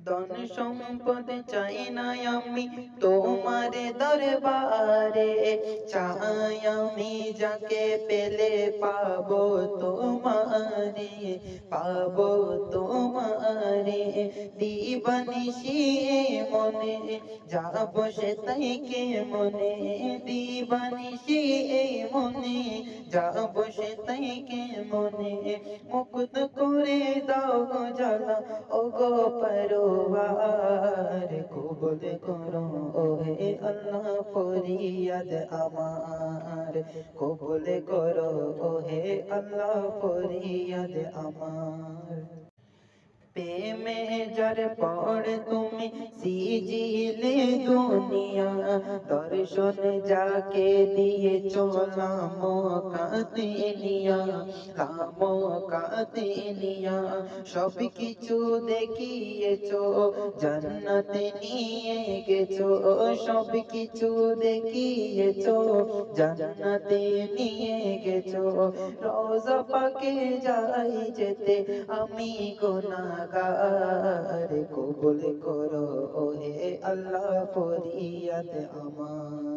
ধন সম্পদ চাই না আমি তোমার দরবারে, চাই আমি যাকে পেলে পাবো তোমারে, পাবো তোমারে। দিবানিশি মনে যা বসে তাই কে মনে, দিবানিশি মনে যা বসে তাই কে মনে। মুকুত করে দাও গো জ্বালা ও গো পরওয়ার, কবুল করো ও হে আল্লাহ ফরিয়াদ আমার, কবুল করো ও হে আল্লাহ ফরিয়াদ আমার। প্রেমে যার পর তুমি সিজিলে দুনিয়া, দর্শন যাকে দিয়েছ লামকাতে নিয়া, লামকাতে নিয়া। সব কিছু দেখিয়েছ জান্নাতে নিয়ে গেছো, সব কিছু দেখিয়েছ জান্নাতে নিয়ে গেছো। রওজা পাকে যাই যেতে আমি গুনাহগার, কবুল করো ও হে আল্লাহ ফরিয়াদ আমার।